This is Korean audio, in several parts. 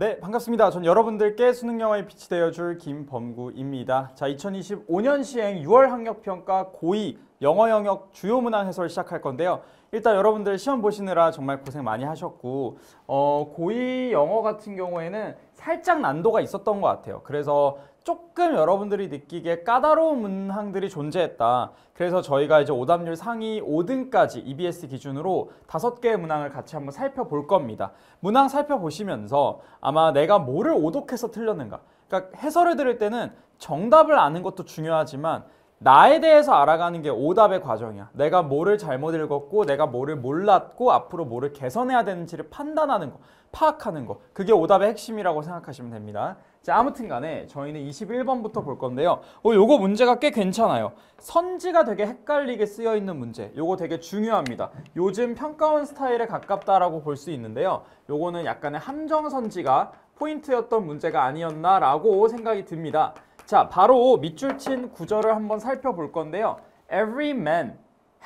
네, 반갑습니다. 전 여러분들께 수능 영어에 빛이 되어줄 김범구입니다. 자, 2025년 시행 6월 학력평가 고2 영어 영역 주요 문항 해설 시작할 건데요. 일단 여러분들 시험 보시느라 정말 고생 많이 하셨고 고2 영어 같은 경우에는 살짝 난도가 있었던 것 같아요. 그래서 조금 여러분들이 느끼기에 까다로운 문항들이 존재했다. 그래서 저희가 이제 오답률 상위 5등까지 EBS 기준으로 5개의 문항을 같이 한번 살펴볼 겁니다. 문항 살펴보시면서 아마 내가 뭐를 오독해서 틀렸는가. 그러니까 해설을 들을 때는 정답을 아는 것도 중요하지만 나에 대해서 알아가는 게 오답의 과정이야. 내가 뭐를 잘못 읽었고 내가 뭐를 몰랐고 앞으로 뭐를 개선해야 되는지를 판단하는 거, 파악하는 거. 그게 오답의 핵심이라고 생각하시면 됩니다. 자, 아무튼 간에 저희는 21번부터 볼 건데요. 요거 문제가 꽤 괜찮아요. 선지가 되게 헷갈리게 쓰여 있는 문제. 요거 되게 중요합니다. 요즘 평가원 스타일에 가깝다라고 볼 수 있는데요. 요거는 약간의 함정선지가 포인트였던 문제가 아니었나라고 생각이 듭니다. 자, 바로 밑줄 친 구절을 한번 살펴볼 건데요. Every man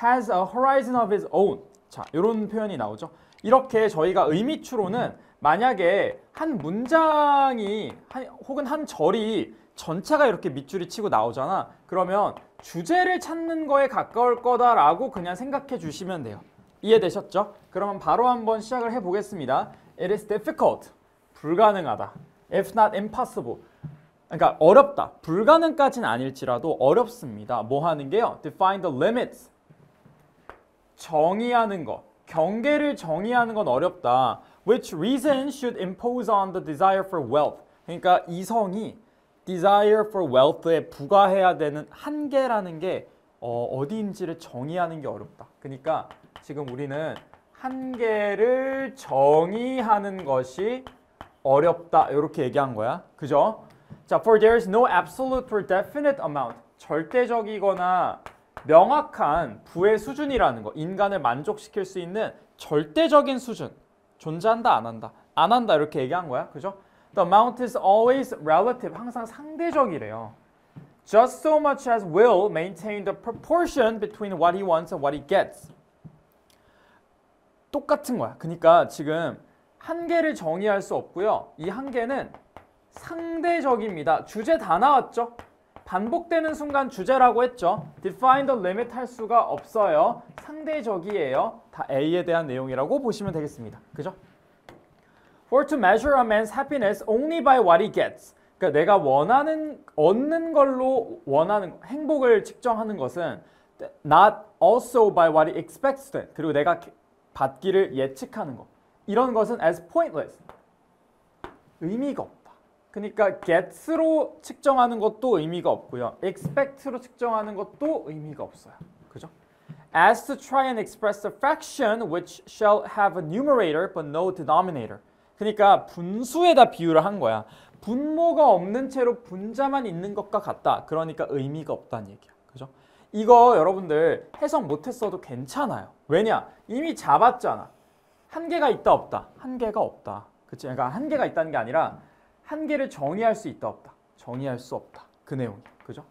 has a horizon of his own. 자, 이런 표현이 나오죠. 이렇게 저희가 의미추로는 만약에 한 문장이 혹은 한 절이 전체가 이렇게 밑줄이 치고 나오잖아. 그러면 주제를 찾는 거에 가까울 거다라고 그냥 생각해 주시면 돼요. 이해되셨죠? 그러면 바로 한번 시작을 해보겠습니다. It is difficult. 불가능하다. If not impossible. 그러니까 어렵다. 불가능까지는 아닐지라도 어렵습니다. 뭐 하는 게요? Define the limits. 정의하는 거. 경계를 정의하는 건 어렵다. Which reason should impose on the desire for wealth. 그러니까 이성이 desire for wealth에 부과해야 되는 한계라는 게 어디인지를 정의하는 게 어렵다. 그러니까 지금 우리는 한계를 정의하는 것이 어렵다. 이렇게 얘기한 거야. 그죠? 자, for there is no absolute or definite amount. 절대적이거나 명확한 부의 수준이라는 거. 인간을 만족시킬 수 있는 절대적인 수준. 존재한다, 안 한다? 안 한다 이렇게 얘기한 거야. 그죠? The amount is always relative. 항상 상대적이래요. Just so much as will maintain the proportion between what he wants and what he gets. 똑같은 거야. 그러니까 지금 한계를 정의할 수 없고요. 이 한계는 상대적입니다. 주제 다 나왔죠? 반복되는 순간 주제라고 했죠? Define the limit 할 수가 없어요. 상대적이에요. 다 A에 대한 내용이라고 보시면 되겠습니다. 그죠? For to measure a man's happiness only by what he gets. 그러니까 내가 얻는 걸로 원하는 행복을 측정하는 것은 not also by what he expects. 그리고 내가 받기를 예측하는 것. 이런 것은 as pointless. 의미가 없다. 그러니까 gets로 측정하는 것도 의미가 없고요. expect로 측정하는 것도 의미가 없어요. 그죠? As to try and express a fraction which shall have a numerator but no denominator. 그러니까 분수에다 비유를 한 거야. 분모가 없는 채로 분자만 있는 것과 같다. 그러니까 의미가 없다는 얘기야. 그죠? 이거 여러분들 해석 못했어도 괜찮아요. 왜냐? 이미 잡았잖아. 한계가 있다 없다. 한계가 없다. 그치? 그러니까 한계가 있다는 게 아니라 한계를 정의할 수 있다 없다. 정의할 수 없다. 그 내용이. 그죠?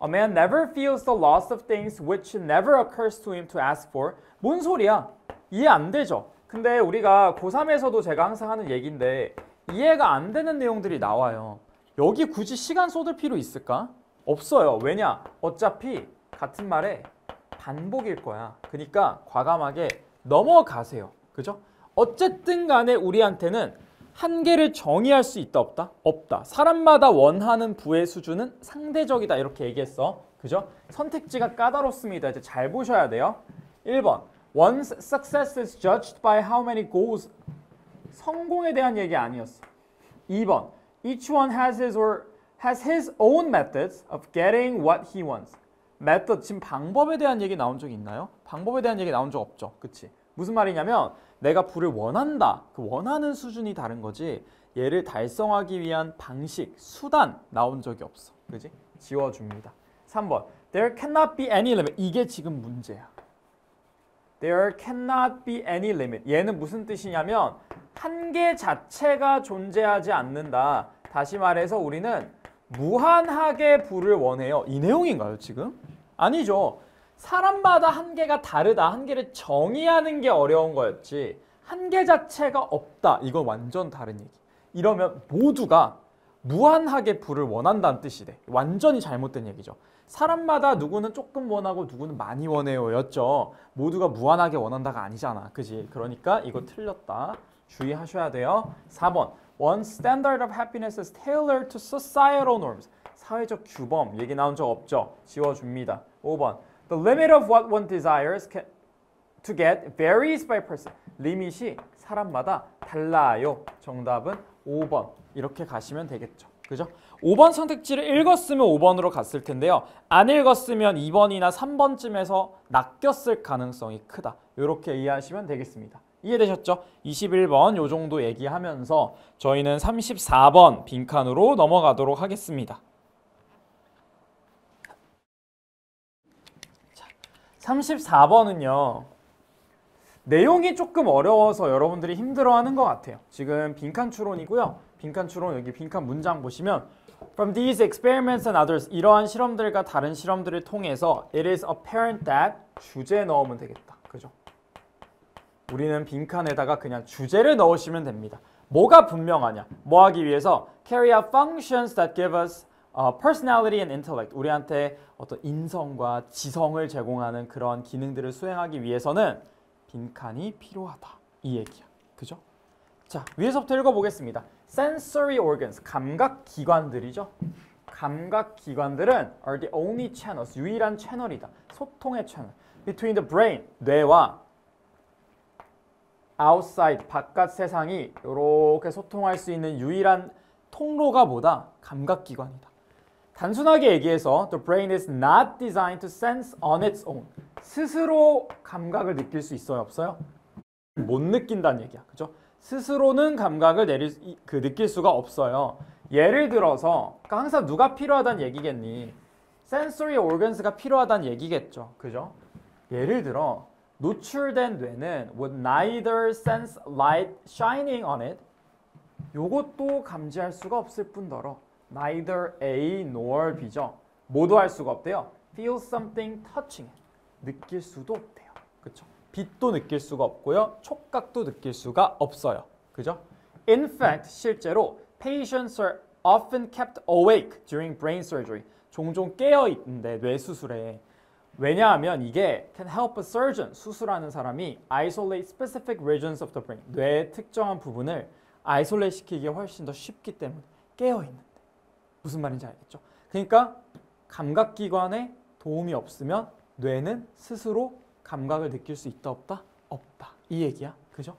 A man never feels the loss of things which never occurs to him to ask for. 뭔 소리야? 이해 안 되죠? 근데 우리가 고3에서도 제가 항상 하는 얘기인데 이해가 안 되는 내용들이 나와요. 여기 굳이 시간 쏟을 필요 있을까? 없어요. 왜냐? 어차피 같은 말에 반복일 거야. 그러니까 과감하게 넘어가세요. 그죠? 어쨌든 간에 우리한테는 한계를 정의할 수 있다 없다? 없다. 사람마다 원하는 부의 수준은 상대적이다 이렇게 얘기했어. 그죠? 선택지가 까다롭습니다. 이제 잘 보셔야 돼요. 1번 One's success is judged by how many goals. 성공에 대한 얘기 아니었어. 2번 Each one has his own methods of getting what he wants. method, 지금 방법에 대한 얘기 나온 적 있나요? 방법에 대한 얘기 나온 적 없죠. 그치? 무슨 말이냐면 내가 부를 원한다. 그 원하는 수준이 다른 거지. 얘를 달성하기 위한 방식, 수단 나온 적이 없어. 그지? 지워줍니다. 3번. There cannot be any limit. 이게 지금 문제야. There cannot be any limit. 얘는 무슨 뜻이냐면 한계 자체가 존재하지 않는다. 다시 말해서 우리는 무한하게 부를 원해요. 이 내용인가요, 지금? 아니죠. 사람마다 한계가 다르다. 한계를 정의하는 게 어려운 거였지. 한계 자체가 없다. 이건 완전 다른 얘기. 이러면 모두가 무한하게 부를 원한다는 뜻이 돼. 완전히 잘못된 얘기죠. 사람마다 누구는 조금 원하고 누구는 많이 원해요 였죠. 모두가 무한하게 원한다가 아니잖아. 그지? 그러니까 이거 틀렸다. 주의하셔야 돼요. 4번. One standard of happiness is tailored to societal norms. 사회적 규범 얘기 나온 적 없죠. 지워줍니다. 5번. The limit of what one desires to get varies by person. 리밋이 사람마다 달라요. 정답은 5번. 이렇게 가시면 되겠죠. 그죠? 5번 선택지를 읽었으면 5번으로 갔을 텐데요. 안 읽었으면 2번이나 3번쯤에서 낚였을 가능성이 크다. 이렇게 이해하시면 되겠습니다. 이해되셨죠? 21번 요 정도 얘기하면서 저희는 34번 빈칸으로 넘어가도록 하겠습니다. 자, 34번은요. 내용이 조금 어려워서 여러분들이 힘들어하는 것 같아요. 지금 빈칸 추론이고요. 빈칸 추론 여기 빈칸 문장 보시면 From these experiments and others 이러한 실험들과 다른 실험들을 통해서 It is apparent that 주제 넣으면 되겠다. 그죠? 우리는 빈칸에다가 그냥 주제를 넣으시면 됩니다. 뭐가 분명하냐? 뭐 하기 위해서? Carry out functions that give us personality and intellect. 우리한테 어떤 인성과 지성을 제공하는 그런 기능들을 수행하기 위해서는 빈칸이 필요하다. 이 얘기야. 그죠? 자, 위에서부터 읽어보겠습니다. Sensory organs, 감각기관들이죠. 감각기관들은 are the only channels, 유일한 채널이다. 소통의 채널. Between the brain, 뇌와 outside, 바깥 세상이 이렇게 소통할 수 있는 유일한 통로가 뭐다? 감각기관이다. 단순하게 얘기해서 the brain is not designed to sense on its own. 스스로 감각을 느낄 수 있어요? 없어요? 못 느낀다는 얘기야. 그죠? 스스로는 감각을 느낄 수가 없어요. 예를 들어서 그러니까 항상 누가 필요하다는 얘기겠니? sensory organs가 필요하다는 얘기겠죠. 그죠? 예를 들어 노출된 뇌는 would neither sense light shining on it. 요것도 감지할 수가 없을 뿐더러 neither A nor B죠. 모두 할 수가 없대요. feel something touching. 느낄 수도 없대요. 그쵸? 빛도 느낄 수가 없고요. 촉각도 느낄 수가 없어요. 그죠? In fact, 실제로 patients are often kept awake during brain surgery. 종종 깨어 있는데 뇌 수술에. 왜냐하면 이게 can help a surgeon, 수술하는 사람이 isolate specific regions of the brain. 뇌의 특정한 부분을 아이솔레이트 시키기가 훨씬 더 쉽기 때문에 깨어 있는데. 무슨 말인지 알겠죠? 그러니까 감각기관에 도움이 없으면 뇌는 스스로 감각을 느낄 수 있다 없다? 없다. 이 얘기야. 그죠?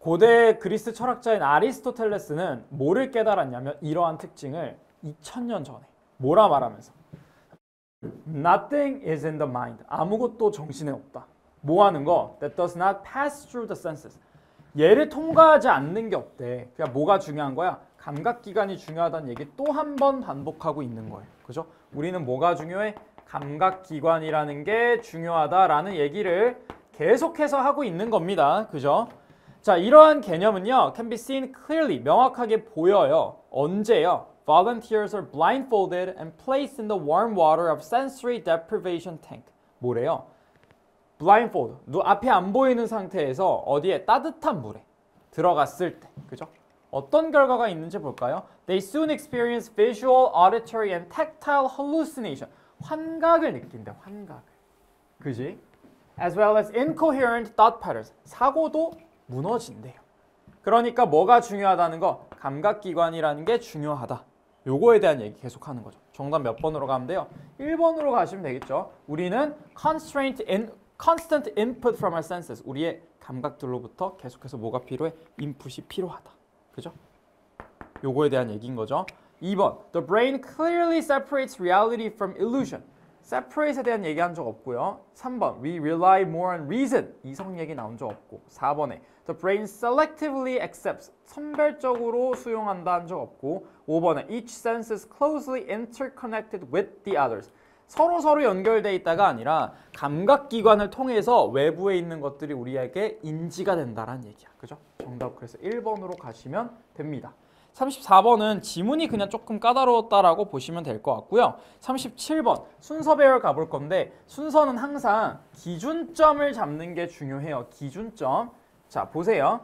고대 그리스 철학자인 아리스토텔레스는 뭐를 깨달았냐면 이러한 특징을 2000년 전에 뭐라 말하면서 Nothing is in the mind. 아무것도 정신에 없다. 뭐 하는 거? That does not pass through the senses. 얘를 통과하지 않는 게 없대. 그러니까 뭐가 중요한 거야? 감각기관이 중요하다는 얘기 또 한 번 반복하고 있는 거예요. 그죠? 우리는 뭐가 중요해? 감각기관이라는 게 중요하다라는 얘기를 계속해서 하고 있는 겁니다. 그죠? 자, 이러한 개념은요. can be seen clearly, 명확하게 보여요. 언제요? Volunteers are blindfolded and placed in the warm water of sensory deprivation tank. 뭐래요? blindfold, 앞이 안 보이는 상태에서 어디에? 따뜻한 물에 들어갔을 때. 그죠? 어떤 결과가 있는지 볼까요? They soon experience visual, auditory, and tactile hallucination. 환각을 느낀대, 환각을. 그지? As well as incoherent thought patterns. 사고도 무너진대요. 그러니까 뭐가 중요하다는 거? 감각기관이라는 게 중요하다. 요거에 대한 얘기 계속하는 거죠. 정답 몇 번으로 가면 돼요? 1번으로 가시면 되겠죠. 우리는 constant input from our senses. 우리의 감각들로부터 계속해서 뭐가 필요해? 인풋이 필요하다. 그죠? 요거에 대한 얘기인 거죠. 2번. The brain clearly separates reality from illusion. separate에 대한 얘기한 적 없고요. 3번. We rely more on reason. 이성 얘기 나온 적 없고. 4번에 The brain selectively accepts. 선별적으로 수용한다 한 적 없고. 5번에 Each sense is closely interconnected with the others. 서로 연결돼 있다가 아니라 감각기관을 통해서 외부에 있는 것들이 우리에게 인지가 된다는 얘기야. 그죠? 정답 그래서 1번으로 가시면 됩니다. 34번은 지문이 그냥 조금 까다로웠다라고 보시면 될 것 같고요. 37번 순서배열 가볼 건데 순서는 항상 기준점을 잡는 게 중요해요. 기준점. 자, 보세요.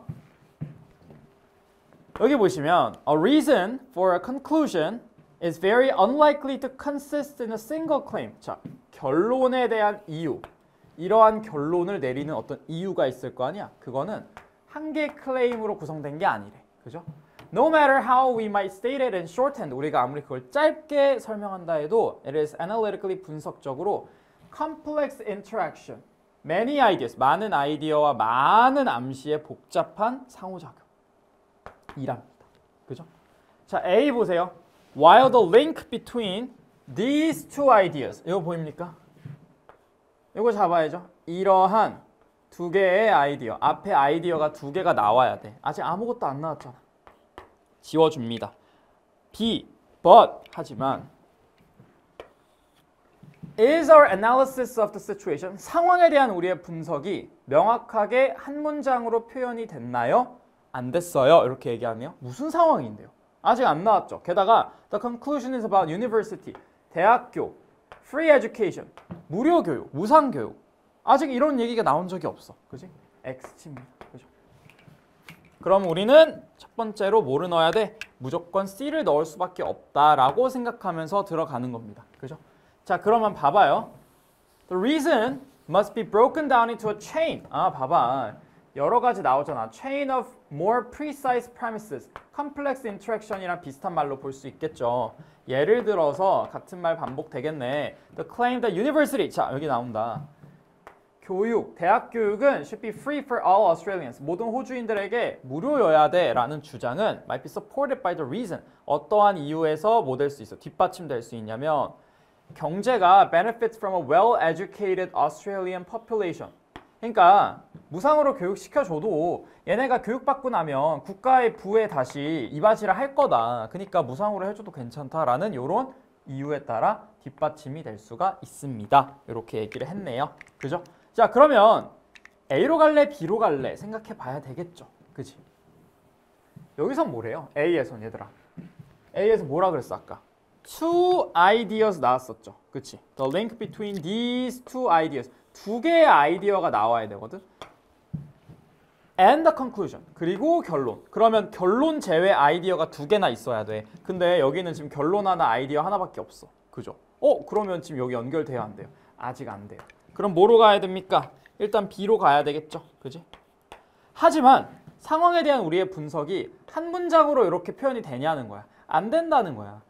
여기 보시면 a reason for a conclusion is very unlikely to consist in a single claim. 자, 결론에 대한 이유. 이러한 결론을 내리는 어떤 이유가 있을 거 아니야? 그거는 한 개의 클레임으로 구성된 게 아니래. 그죠? No matter how we might state it in shorthand, 우리가 아무리 그걸 짧게 설명한다 해도 it is analytically 분석적으로 complex interaction, many ideas, 많은 아이디어와 많은 암시의 복잡한 상호작용이랍니다. 그죠? 자, A 보세요. While the link between these two ideas, 이거 보입니까? 이거 잡아야죠. 이러한 두 개의 아이디어, 앞에 아이디어가 두 개가 나와야 돼. 아직 아무것도 안 나왔잖아. 지워줍니다. B, but 하지만 is our analysis of the situation, 상황에 대한 우리의 분석이 명확하게 한 문장으로 표현이 됐나요? 안 됐어요. 이렇게 얘기하네요. 무슨 상황인데요? 아직 안 나왔죠. 게다가 the conclusion is about university, 대학교, free education, 무료 교육, 무상 교육. 아직 이런 얘기가 나온 적이 없어. 그지? X입니다. 그죠? 그럼 우리는 첫 번째로 뭐를 넣어야 돼? 무조건 C를 넣을 수밖에 없다라고 생각하면서 들어가는 겁니다. 그죠? 자, 그러면 봐봐요. The reason must be broken down into a chain. 아, 봐봐. 여러 가지 나오잖아. Chain of more precise premises. complex interaction이랑 비슷한 말로 볼 수 있겠죠. 예를 들어서 같은 말 반복되겠네. The claim that university. 자, 여기 나온다. 교육, 대학 교육은 should be free for all Australians. 모든 호주인들에게 무료여야 돼 라는 주장은 might be supported by the reason. 어떠한 이유에서 뭐 될 수 있어? 뒷받침될 수 있냐면 경제가 benefits from a well-educated Australian population. 그러니까 무상으로 교육시켜줘도 얘네가 교육받고 나면 국가의 부에 다시 이바지를 할 거다. 그러니까 무상으로 해줘도 괜찮다라는 이런 이유에 따라 뒷받침이 될 수가 있습니다. 이렇게 얘기를 했네요. 그죠? 자, 그러면 A로 갈래? B로 갈래? 생각해 봐야 되겠죠. 그치? 여기선 뭐래요? A에선 얘들아. A에서 뭐라 그랬어 아까? Two ideas 나왔었죠. 그치? The link between these two ideas. 두 개의 아이디어가 나와야 되거든. And the conclusion. 그리고 결론. 그러면 결론 제외 아이디어가 두 개나 있어야 돼. 근데 여기는 지금 결론 하나 아이디어 하나밖에 없어. 그죠? 그러면 지금 여기 연결돼야 안 돼요? 아직 안 돼요. 그럼 뭐로 가야 됩니까? 일단 B로 가야 되겠죠. 그지? 하지만 상황에 대한 우리의 분석이 한 문장으로 이렇게 표현이 되냐는 거야. 안 된다는 거야.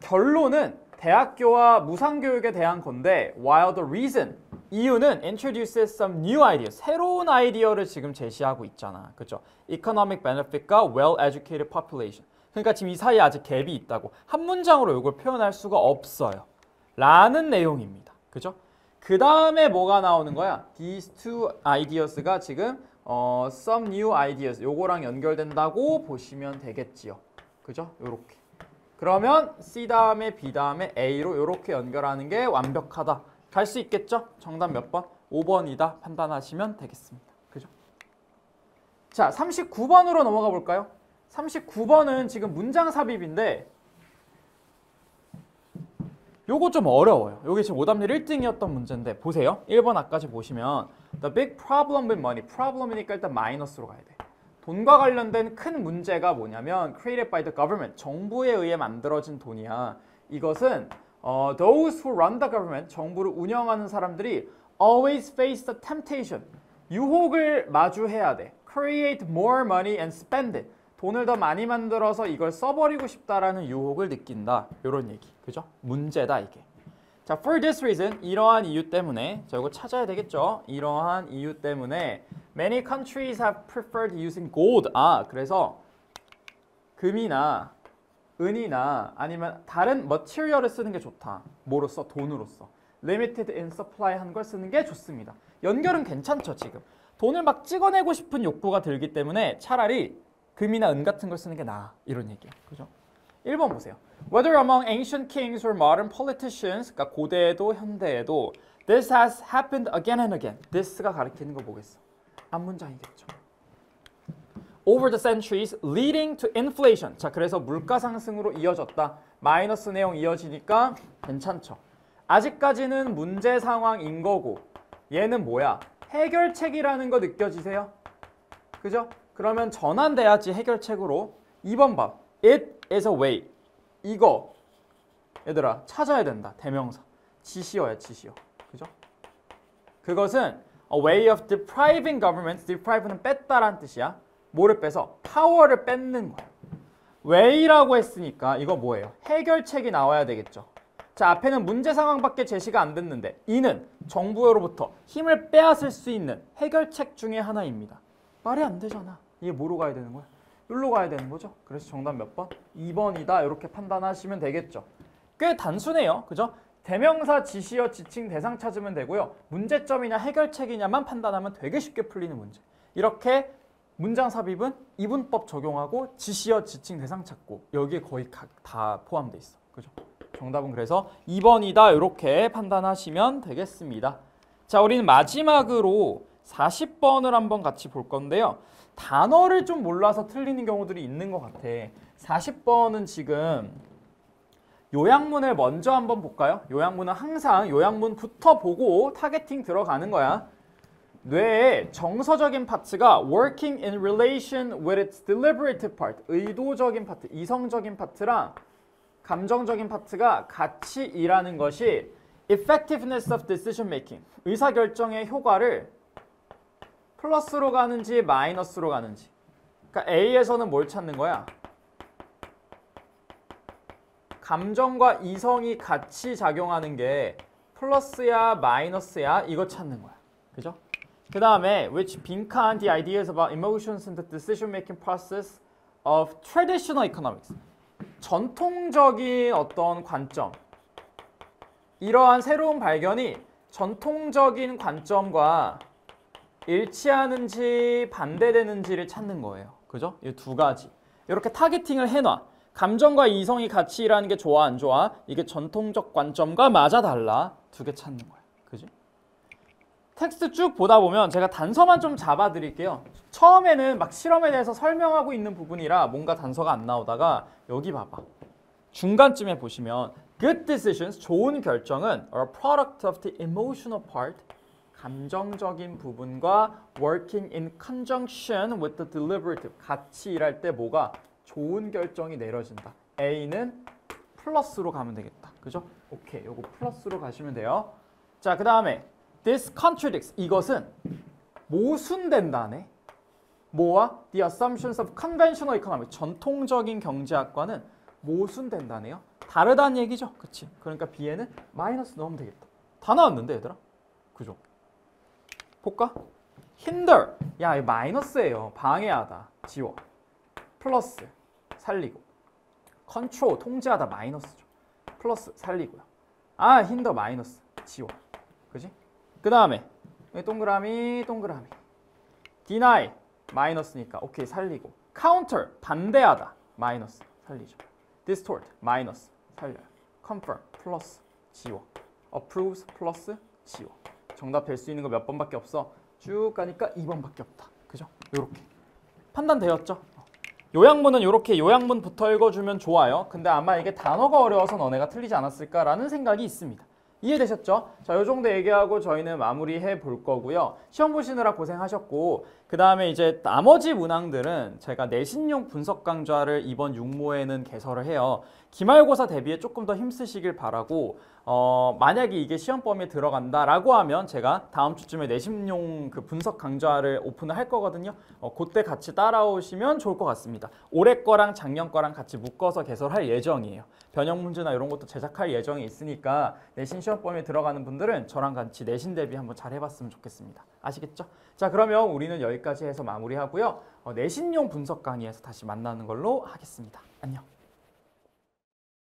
결론은 대학교와 무상교육에 대한 건데 while the reason, 이유는 introduces some new ideas, 새로운 아이디어를 지금 제시하고 있잖아. 그죠? economic benefit과 well-educated population. 그러니까 지금 이 사이에 아직 갭이 있다고. 한 문장으로 이걸 표현할 수가 없어요. 라는 내용입니다. 그죠? 그 다음에 뭐가 나오는 거야? These two ideas가 지금 some new ideas 요거랑 연결된다고 보시면 되겠지요. 그죠? 요렇게. 그러면 C 다음에 B 다음에 A로 요렇게 연결하는 게 완벽하다. 갈 수 있겠죠? 정답 몇 번? 5번이다 판단하시면 되겠습니다. 그죠? 자, 39번으로 넘어가 볼까요? 39번은 지금 문장 삽입인데 요거 좀 어려워요. 요게 지금 오답률 1등이었던 문제인데 보세요. 1번 아까지 보시면 The big problem with money. problem이니까 일단 마이너스로 가야 돼. 돈과 관련된 큰 문제가 뭐냐면 created by the government. 정부에 의해 만들어진 돈이야. 이것은 those who run the government. 정부를 운영하는 사람들이 always face the temptation. 유혹을 마주해야 돼. create more money and spend it. 돈을 더 많이 만들어서 이걸 써버리고 싶다라는 유혹을 느낀다. 이런 얘기. 그죠? 문제다 이게. 자, for this reason, 이러한 이유 때문에, 자, 이거 찾아야 되겠죠? 이러한 이유 때문에 many countries have preferred using gold. 아, 그래서 금이나 은이나 아니면 다른 material을 쓰는 게 좋다. 뭐로써? 돈으로써. limited in supply 한 걸 쓰는 게 좋습니다. 연결은 괜찮죠, 지금. 돈을 막 찍어내고 싶은 욕구가 들기 때문에 차라리 금이나 은 같은 걸 쓰는 게 나아. 이런 얘기야. 그죠? 1번 보세요. Whether among ancient kings or modern politicians, 그러니까 고대에도 현대에도 this has happened again and again. this가 가리키는 거 뭐겠어? 앞문장이겠죠. Over the centuries leading to inflation. 자, 그래서 물가 상승으로 이어졌다. 마이너스 내용 이어지니까 괜찮죠. 아직까지는 문제 상황인 거고 얘는 뭐야? 해결책이라는 거 느껴지세요? 그죠? 그러면 전환돼야지 해결책으로. 2번 봐. It is a way. 이거 얘들아 찾아야 된다. 대명사. 지시어야 지시어. 그죠? 그것은 a way of depriving government. deprive는 뺐다란 뜻이야. 뭐를 빼서? 파워를 뺏는 거야. way라고 했으니까 이거 뭐예요? 해결책이 나와야 되겠죠. 자, 앞에는 문제 상황밖에 제시가 안 됐는데 이는 정부로부터 힘을 빼앗을 수 있는 해결책 중에 하나입니다. 말이 안 되잖아. 이게 뭐로 가야 되는 거야? 여기로 가야 되는 거죠. 그래서 정답 몇 번? 2번이다. 이렇게 판단하시면 되겠죠. 꽤 단순해요. 그죠? 대명사, 지시어, 지칭, 대상 찾으면 되고요. 문제점이냐 해결책이냐만 판단하면 되게 쉽게 풀리는 문제. 이렇게 문장 삽입은 이분법 적용하고 지시어, 지칭, 대상 찾고 여기에 거의 다 포함되어 있어. 그죠? 정답은 그래서 2번이다. 이렇게 판단하시면 되겠습니다. 자, 우리는 마지막으로 40번을 한번 같이 볼 건데요. 단어를 좀 몰라서 틀리는 경우들이 있는 것 같아. 40번은 지금 요약문을 먼저 한번 볼까요? 요약문은 항상 요약문부터 보고 타겟팅 들어가는 거야. 뇌의 정서적인 파트가 working in relation with its deliberative part, 의도적인 파트, 이성적인 파트랑 감정적인 파트가 같이 일하는 것이 effectiveness of decision making, 의사결정의 효과를 플러스로 가는지 마이너스로 가는지. 그러니까 A에서는 뭘 찾는 거야? 감정과 이성이 같이 작용하는 게 플러스야 마이너스야 이거 찾는 거야. 그죠? 그 다음에 which 빈칸 the ideas about emotions and the decision making process of traditional economics. 전통적인 어떤 관점. 이러한 새로운 발견이 전통적인 관점과 일치하는지 반대되는지를 찾는 거예요. 그죠? 이 두 가지. 이렇게 타겟팅을 해놔. 감정과 이성이 같이 일하는 게 좋아 안 좋아? 이게 전통적 관점과 맞아 달라. 두 개 찾는 거야. 그지? 텍스트 쭉 보다 보면 제가 단서만 좀 잡아 드릴게요. 처음에는 막 실험에 대해서 설명하고 있는 부분이라 뭔가 단서가 안 나오다가 여기 봐봐. 중간쯤에 보시면 good decisions, 좋은 결정은 are a product of the emotional part, 감정적인 부분과 working in conjunction with the deliberative, 같이 일할 때 뭐가 좋은 결정이 내려진다. A는 플러스로 가면 되겠다. 그죠? 오케이, 요거 플러스로 가시면 돼요. 자, 그 다음에 this contradicts, 이것은 모순된다네. 뭐와? The assumptions of conventional economics, 전통적인 경제학과는 모순된다네요. 다르다는 얘기죠. 그치? 그러니까 B에는 마이너스 넣으면 되겠다. 다 나왔는데 얘들아. 그죠? 볼까? hinder, 야 이거 마이너스예요. 방해하다, 지워. 플러스, 살리고. control, 통제하다, 마이너스죠. 플러스, 살리고요. 아, hinder 마이너스, 지워. 그지? 그 다음에 동그라미, 동그라미. deny, 마이너스니까 오케이, 살리고. counter, 반대하다, 마이너스, 살리죠. distort, 마이너스, 살려요. confirm, 플러스, 지워. approves, 플러스, 지워. 정답 될 수 있는 거 몇 번밖에 없어. 쭉 가니까 2번밖에 없다. 그죠? 요렇게. 판단되었죠? 요약문은 요렇게 요약문부터 읽어주면 좋아요. 근데 아마 이게 단어가 어려워서 너네가 틀리지 않았을까라는 생각이 있습니다. 이해되셨죠? 자, 요 정도 얘기하고 저희는 마무리해 볼 거고요. 시험 보시느라 고생하셨고, 그 다음에 이제 나머지 문항들은 제가 내신용 분석 강좌를 이번 육모에는 개설을 해요. 기말고사 대비에 조금 더 힘쓰시길 바라고, 만약에 이게 시험 범위에 들어간다라고 하면 제가 다음 주쯤에 내신용 그 분석 강좌를 오픈을 할 거거든요. 그때 같이 따라오시면 좋을 것 같습니다. 올해 거랑 작년 거랑 같이 묶어서 개설할 예정이에요. 변형 문제나 이런 것도 제작할 예정이 있으니까 내신 시험 범위에 들어가는 분들은 저랑 같이 내신 대비 한번 잘 해봤으면 좋겠습니다. 아시겠죠? 자, 그러면 우리는 여기까지 해서 마무리하고요. 내신용 분석 강의에서 다시 만나는 걸로 하겠습니다. 안녕.